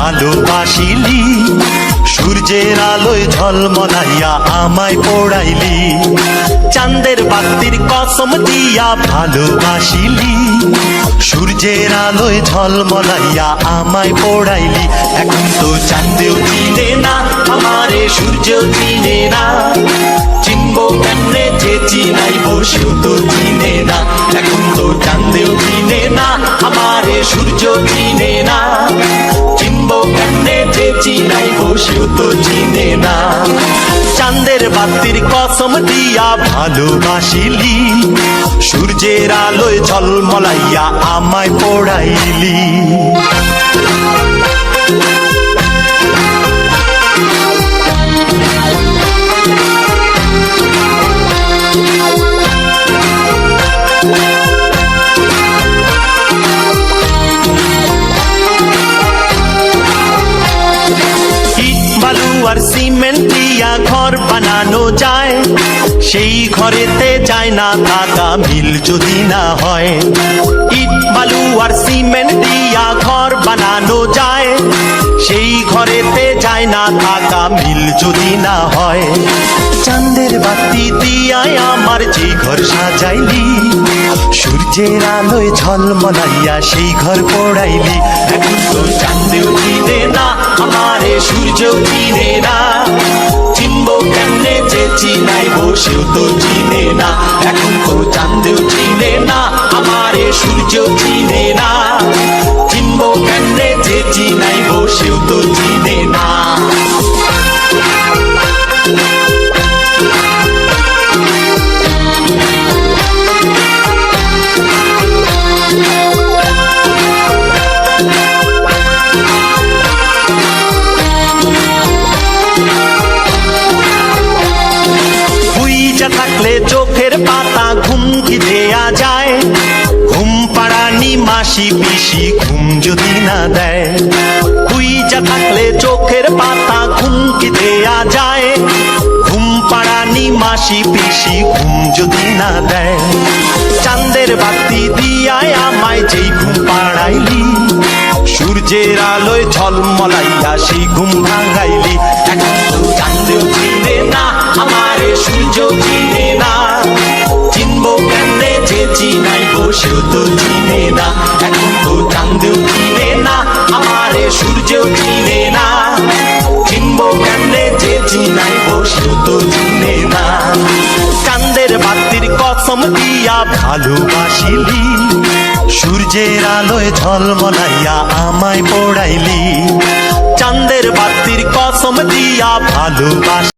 ভালোবাসিলি, সূর্যের আলোয় ঝলমলাইয়া আমায় পোড়াইলি। চাঁদের বাতির কসম দিয়া ভালোবাসিলি, সূর্যের আলোয় ঝলমলাইয়া আমায় পোড়াইলি। এখন তো চাঁদেও চিনে না আমারে, সূর্যও চিনে না, চিনবো কেমনে যে চিনাইবো সেও তো চিনে না। এখন তো চাঁদেও চিনে না আমারে, সূর্য চিনে না, চিনবো কেমনে যে চিনাইবো সেও তো চিনে না। চাঁদের বাতির কসম দিয়া ভালোবাসিলি, সূর্যের আলোয় ঝলমলাইয়া আমায় পোড়াইলি। আর সিমেন্ট দিয়া ঘর বানানো যায়, সেই ঘরেতে যায় না থাকা মিল যদি না হয়। ইট বালু আর সিমেন্ট দিয়া ঘর বানানো যায়, সেই ঘরেতে যায় না থাকা মিল যদি না হয়। চাঁদের বাতি দিয়ায় আমার যে ঘর সাজাইলি, সূর্যের আলোয় ঝলমলাইয়া সেই ঘর পোড়াইলি। এখন তো চাঁদেও চিনে না আমারে, সূর্যও চিনে না, চিনবো কেমনে যে চিনাইবো সেও তো চিনে না। এখন তো চাঁদেও চিনে না আমারে, সূর্যও চিনে না, চিনবো কেমনে যে চিনাইবো সেও তো চিনে না। থাকলে চোখের পাতা ঘুম কি দেয়া যায়, ঘুম পাড়ানি মাসি পিসি ঘুম যদি না দেয়। হুইজা থাকলে চোখের পাতা ঘুম কি দেয়া যায়, ঘুম পাড়ানি মাসি পিসি ঘুম যদি না দেয়। চাঁদের বাতি দিয়ায় আমায় যেই ঘুম পাড়াইলি, সূর্যের আলোয় ঝলমলাইয়া সেই ঘুম ভাঙাইলি। এখন তো চাঁদেও চিনে না আমারে, সূর্যও চিনে না, চিনবো কেমনে যে চিনাইবো সেও তো চিনে না। এখন তো চাঁদেও চিনে না আমারে, সূর্যও চিনে না, চিনবো কেমনে যে চিনাইবো সেও তো চিনে না। চাঁদের বাতির কসম দিয়া ভালোবাসিলি, সূর্যের আলোয় ঝলমলাইয়া আমায় পোড়াইলি। চাঁদের বাতির কসম দিয়া ভালোবাসি।